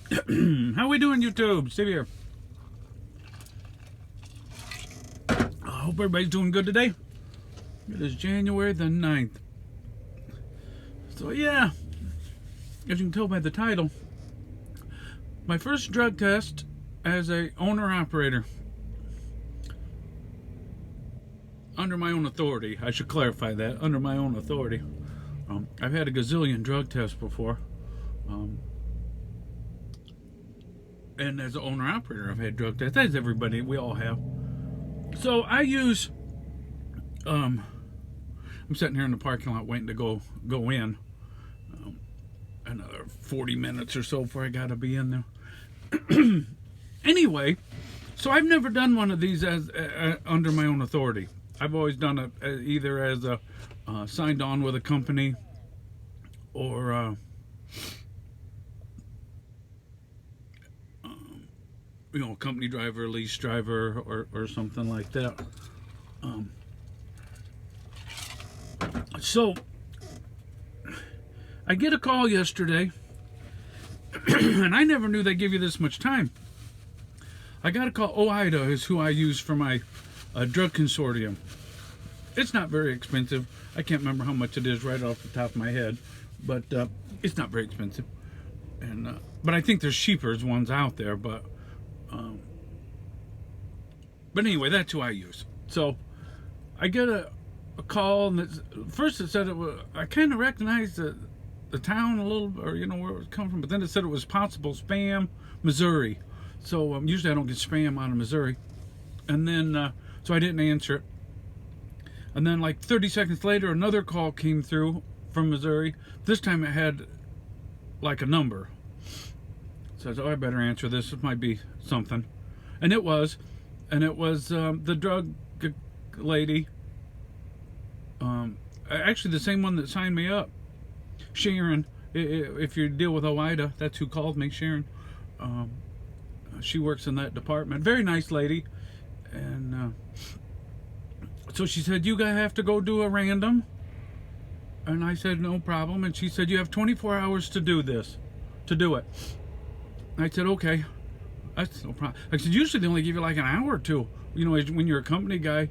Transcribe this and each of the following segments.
How we doing, YouTube? Steve here. I hope everybody's doing good today. It is January the 9th. So yeah, as you can tell by the title, my first drug test as a owner-operator. Under my own authority. I should clarify that. Under my own authority. I've had a gazillion drug tests before. And as an owner-operator, I've had drug tests. As everybody, we all have. So I use, I'm sitting here in the parking lot waiting to go in. Another 40 minutes or so before I gotta be in there. Anyway, so I've never done one of these as under my own authority. I've always done it either as a signed on with a company or company driver, lease driver, or something like that. So I get a call yesterday, and I never knew they give you this much time. I got a call. OOIDA is who I use for my drug consortium. It's not very expensive. I can't remember how much it is right off the top of my head, but it's not very expensive. And but I think there's cheaper ones out there. But anyway, that's who I use. So I get a call, and first it said it was. I kind of recognized the town a little, or where it was coming from, but then it said it was possible spam, Missouri. So usually I don't get spam out of Missouri, and then so I didn't answer it. And then like 30 seconds later, another call came through from Missouri. This time it had like a number. So I said, I better answer this. It might be something. And it was. And it was the drug lady. Actually the same one that signed me up. Sharon. If you deal with OOIDA, that's who called me, Sharon. She works in that department. Very nice lady. And so she said, you guys have to go do a random. And I said, no problem. And she said, you have 24 hours to do this, to do it. I said, okay, that's no problem. I said, usually they only give you like an hour or two. When you're a company guy.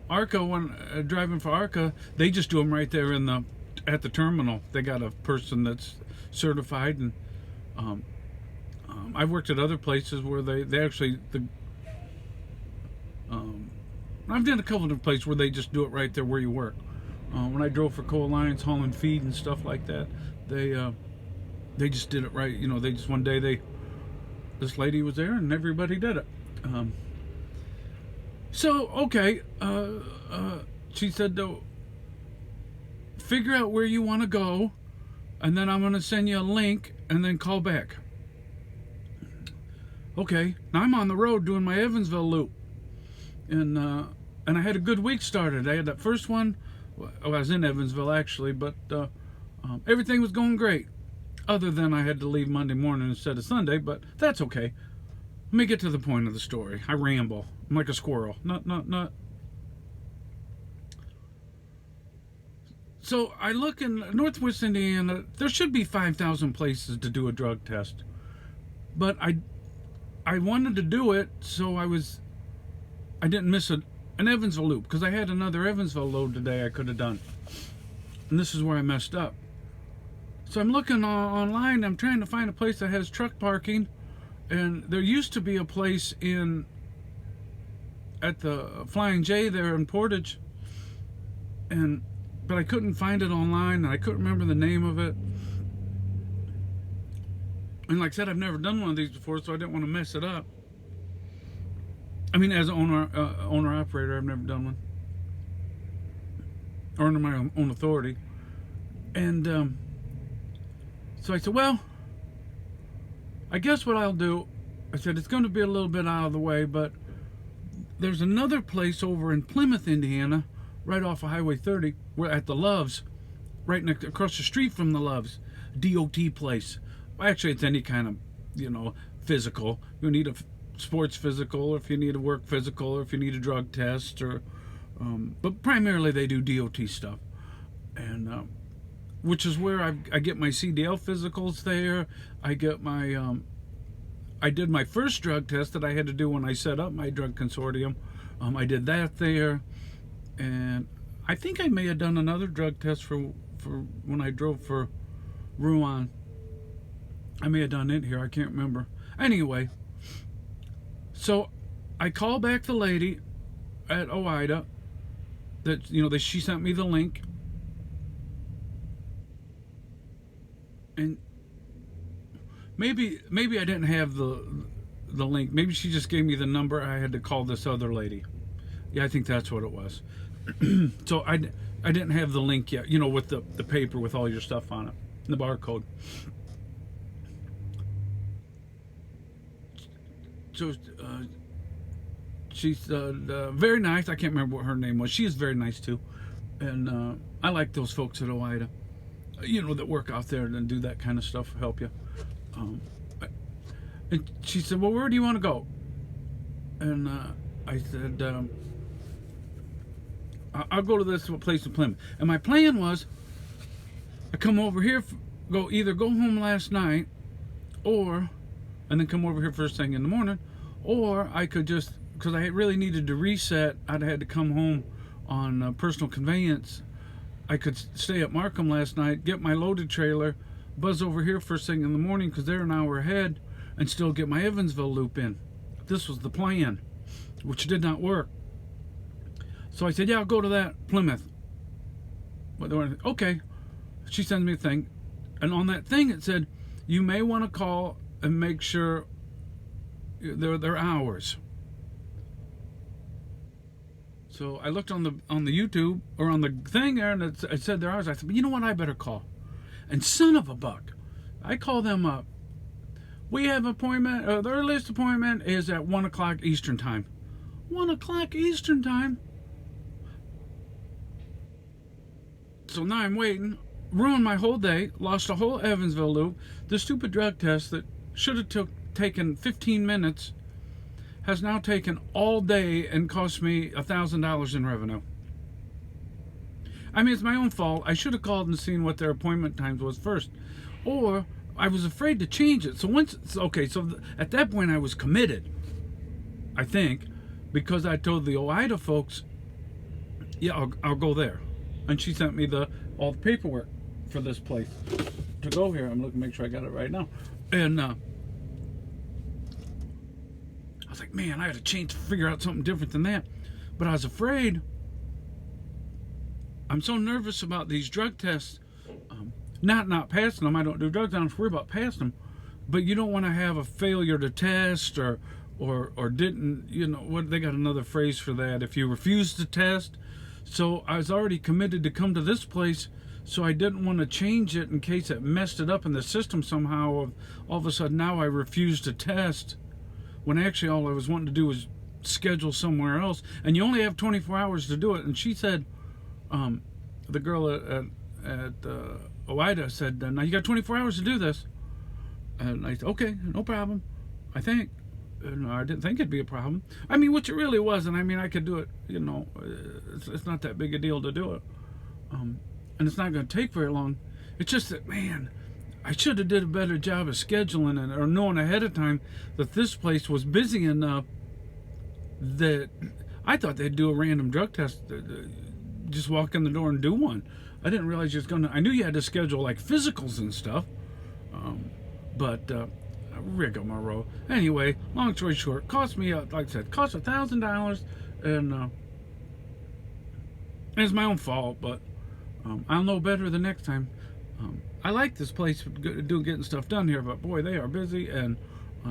ARCA, when driving for ARCA, they just do them right there at the terminal. They got a person that's certified. And I've worked at other places where they actually, I've done a couple of places where they just do it right there where you work. When I drove for Co-Alliance hauling feed and stuff like that, they just did it right. They just one day this lady was there and everybody did it. So okay, she said, figure out where you want to go, and then I'm going to send you a link, and then call back. Okay, now I'm on the road doing my Evansville loop, and I had a good week started. I had that first one. I was in Evansville actually, but everything was going great. Other than I had to leave Monday morning instead of Sunday, but that's okay. Let me get to the point of the story. I ramble. I'm like a squirrel. Not. So I look in Northwest Indiana. There should be 5,000 places to do a drug test, but I wanted to do it so I didn't miss an Evansville loop, because I had another Evansville load today I could have done. And this is where I messed up. So I'm looking online. I'm trying to find a place that has truck parking. And there used to be a place at the Flying J there in Portage. But I couldn't find it online, and I couldn't remember the name of it. And like I said, I've never done one of these before, so I didn't want to mess it up. I mean, as an owner-operator, I've never done one. Or under my own authority. And so I said, well, I guess what I'll do, I said, it's going to be a little bit out of the way, but there's another place over in Plymouth, Indiana, right off of Highway 30, we're at the Loves, right across the street from the Loves, DOT place. Actually, it's any kind of, physical. You need a sports physical, or if you need a work physical, or if you need a drug test, or but primarily they do DOT stuff. And which is where I get my CDL physicals there. I get my I did my first drug test that I had to do when I set up my drug consortium. I did that there, and I think I may have done another drug test for when I drove for Rouen. I may have done it here. I can't remember. Anyway, so I call back the lady at OOIDA that she sent me the link, and maybe I didn't have the link. Maybe she just gave me the number. I had to call this other lady. Yeah, I think that's what it was. So I didn't have the link yet, with the paper with all your stuff on it, the barcode. So she's very nice. I can't remember what her name was. She is very nice too, and I like those folks at OOIDA, that work out there and do that kind of stuff, help you. And she said, "Well, where do you want to go?" And I said, "I'll go to this place in Plymouth." And my plan was, I come over here, either go home last night, and then come over here first thing in the morning, or I could just, because I really needed to reset, I'd had to come home on personal conveyance. I could stay at Markham last night, get my loaded trailer, buzz over here first thing in the morning because they're an hour ahead, and still get my Evansville loop in. This was the plan, which did not work. So I said, "Yeah, I'll go to that Plymouth." Okay. She sends me a thing, and on that thing it said, "You may want to call and make sure their hours." So I looked on the YouTube or on the thing there, and it said their hours. I said, "But you know what? I better call." And son of a buck, I call them up. "We have an appointment. The earliest appointment is at 1 o'clock Eastern time." 1 o'clock Eastern time. So now I'm waiting. Ruined my whole day. Lost a whole Evansville loop. The stupid drug test that should have taken 15 minutes has now taken all day and cost me $1,000 in revenue. I mean, it's my own fault. I should have called and seen what their appointment times was first. Or I was afraid to change it. So at that point I was committed, I think, because I told the OOIDA folks, "Yeah, I'll go there." And she sent me all the paperwork for this place to go here. I'm looking to make sure I got it right now. And I was like, man, I had to figure out something different than that. But I was afraid. I'm so nervous about these drug tests. Not passing them. I don't do drugs. I don't worry about passing them. But you don't want to have a failure to test or didn't, what, they got another phrase for that. If you refuse to test. So I was already committed to come to this place, so I didn't want to change it in case it messed it up in the system somehow. All of a sudden now I refuse to test, when actually all I was wanting to do was schedule somewhere else. And you only have 24 hours to do it. And she said, the girl at OOIDA said, "Now you got 24 hours to do this." And I said, "Okay, no problem, I think." No, I didn't think it'd be a problem. I mean, which it really wasn't. I mean, I could do it, it's not that big a deal to do it. And it's not going to take very long. It's just that, man, I should have did a better job of scheduling it or knowing ahead of time that this place was busy enough that I thought they'd do a random drug test, just walk in the door and do one. I didn't realize you was going to, I knew you had to schedule like physicals and stuff, but rigmarole. Anyway, long story short, cost me, like I said, cost $1,000, and it's my own fault, but I'll know better the next time. I like this place getting stuff done here, but boy, they are busy and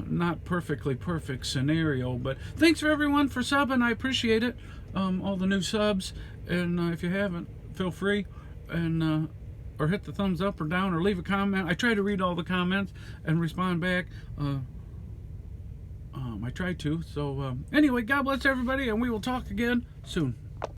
not perfectly perfect scenario. But thanks for everyone for subbing. I appreciate it. All the new subs, and if you haven't, feel free and or hit the thumbs up or down or leave a comment. I try to read all the comments and respond back. I try to. So anyway, God bless everybody, and we will talk again soon.